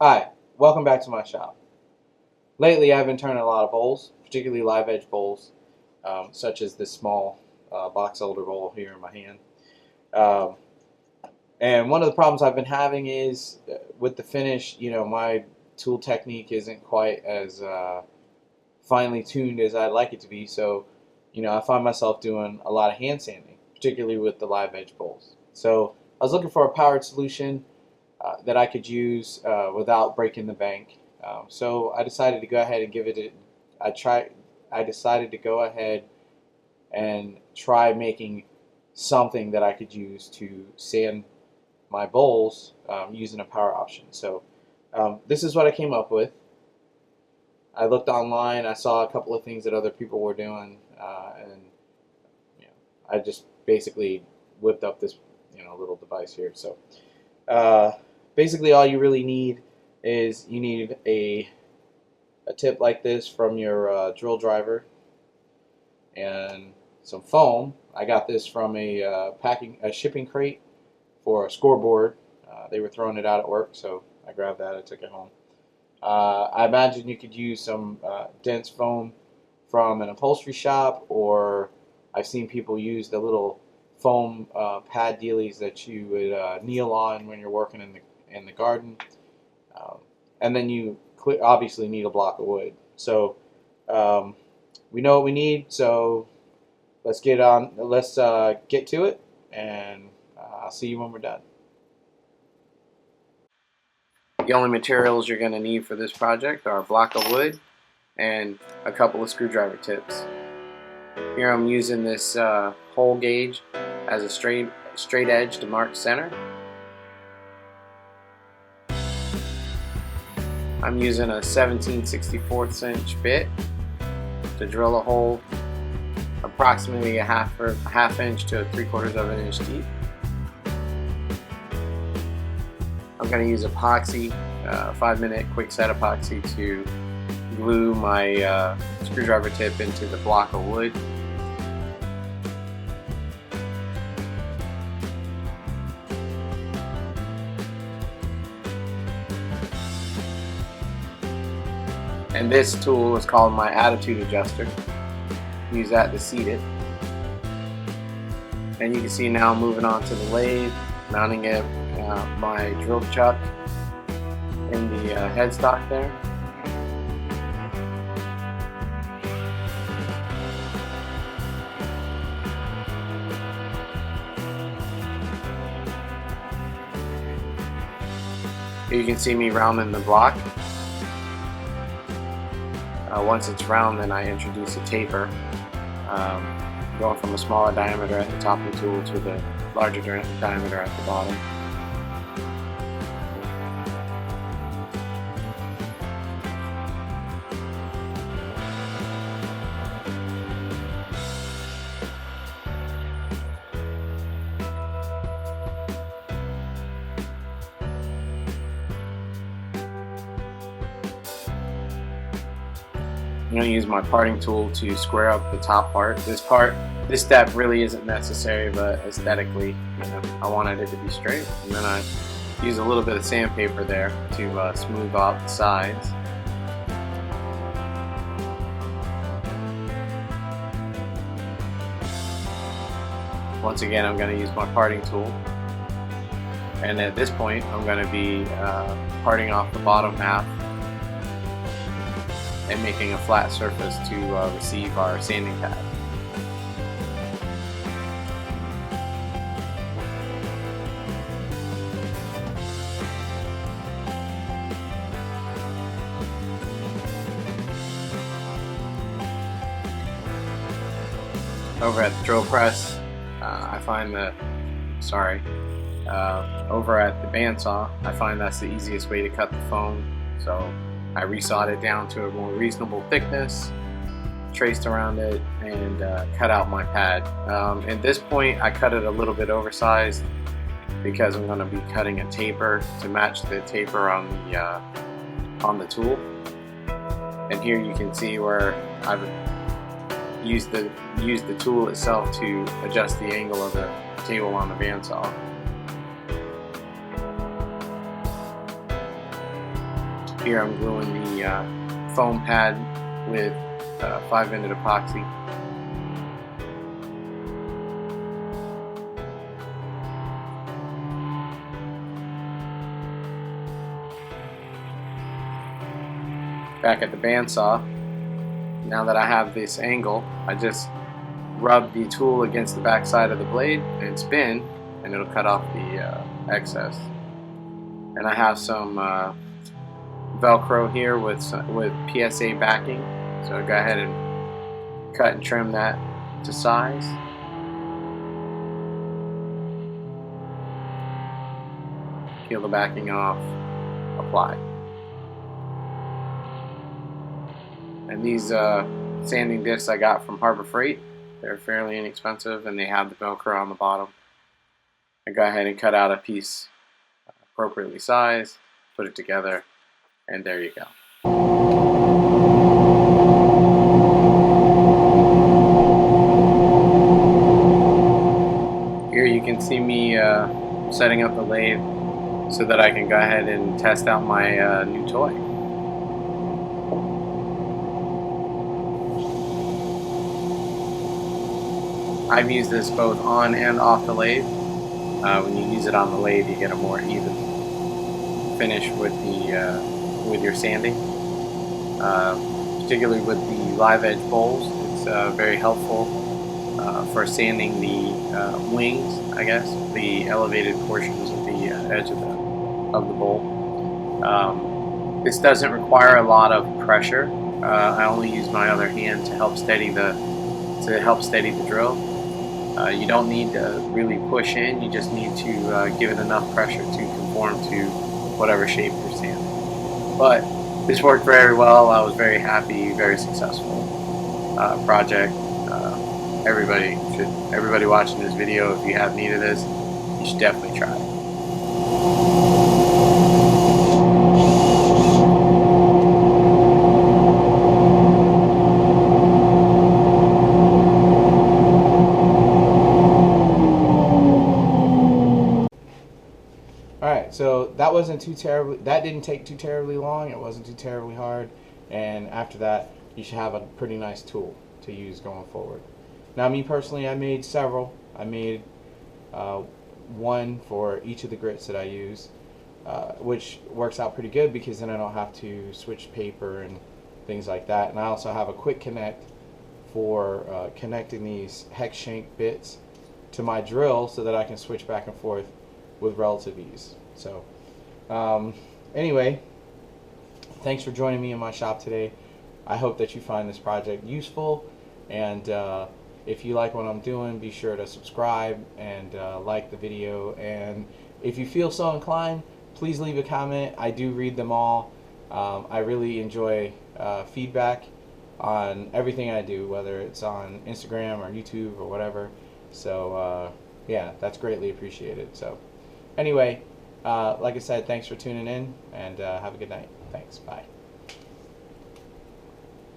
Hi, welcome back to my shop. Lately I've been turning a lot of bowls, particularly live edge bowls, such as this small box elder bowl here in my hand. Um, and one of the problems I've been having is with the finish, my tool technique isn't quite as finely tuned as I'd like it to be. So, I find myself doing a lot of hand sanding, particularly with the live edge bowls. So I was looking for a powered solution that I could use without breaking the bank. So I decided to go ahead and give it I decided to go ahead and try making something that I could use to sand my bowls using a power option. So this is what I came up with. I looked online. I saw a couple of things that other people were doing, and I just basically whipped up this little device here. So. Basically all you really need is you need a tip like this from your drill driver and some foam. I got this from a shipping crate for a scoreboard. They were throwing it out at work, so I grabbed that. I took it home. I imagine you could use some dense foam from an upholstery shop, or I've seen people use the little foam pad dealies that you would kneel on when you're working in the garden, and then you obviously need a block of wood. So we know what we need. So let's get on. Let's get to it, and I'll see you when we're done. The only materials you're going to need for this project are a block of wood and a couple of screwdriver tips. Here I'm using this hole gauge as a straight edge to mark center. I'm using a 17/64 inch bit to drill a hole approximately a half inch to 3/4 of an inch deep. I'm going to use epoxy, 5-minute quick set epoxy, to glue my screwdriver tip into the block of wood. And this tool is called my attitude adjuster. Use that to seat it. And you can see now I'm moving on to the lathe, mounting it my drill chuck in the headstock there. Here you can see me rounding the block. Once it's round, then I introduce a taper, going from a smaller diameter at the top of the tool to the larger diameter at the bottom. I'm going to use my parting tool to square up the top part. This step really isn't necessary, but aesthetically, I wanted it to be straight. And then I use a little bit of sandpaper there to smooth out the sides. Once again, I'm going to use my parting tool. And at this point, I'm going to be parting off the bottom half and making a flat surface to receive our sanding pad. Over at the drill press, over at the bandsaw, I find that's the easiest way to cut the foam. So I resawed it down to a more reasonable thickness, traced around it, and cut out my pad. At this point, I cut it a little bit oversized because I'm going to be cutting a taper to match the taper on the tool. And here you can see where I've used the tool itself to adjust the angle of the table on the bandsaw. Here I'm gluing the foam pad with 5-minute epoxy. Back at the bandsaw, now that I have this angle, I just rub the tool against the back side of the blade and spin, and it'll cut off the excess. And I have some Velcro here with PSA backing, so I'll go ahead and cut and trim that to size. Peel the backing off, apply. And these sanding discs I got from Harbor Freight, they're fairly inexpensive and they have the Velcro on the bottom. I go ahead and cut out a piece appropriately sized, put it together, and there you go. Here you can see me setting up the lathe so that I can go ahead and test out my new toy. I've used this both on and off the lathe. When you use it on the lathe, you get a more even finish with your sanding. Particularly with the live edge bowls, it's very helpful for sanding the wings, I guess, the elevated portions of the edge of the bowl. This doesn't require a lot of pressure. I only use my other hand to help steady the drill. You don't need to really push in, you just need to give it enough pressure to conform to whatever shape you're sanding. But this worked very well. I was very happy, very successful project. Everybody watching this video, if you have need of this, you should definitely try it. Alright, so that didn't take too terribly long, it wasn't too terribly hard, and after that you should have a pretty nice tool to use going forward. Now me personally, I made several. I made one for each of the grits that I use, which works out pretty good because then I don't have to switch paper and things like that. And I also have a quick connect for connecting these hex shank bits to my drill so that I can switch back and forth with relative ease. So anyway, thanks for joining me in my shop today. I hope that you find this project useful, and if you like what I'm doing, be sure to subscribe and like the video, and if you feel so inclined, please leave a comment. I do read them all. I really enjoy feedback on everything I do, whether it's on Instagram or YouTube or whatever. So yeah, that's greatly appreciated. So anyway, like I said, thanks for tuning in, and have a good night. Thanks. Bye.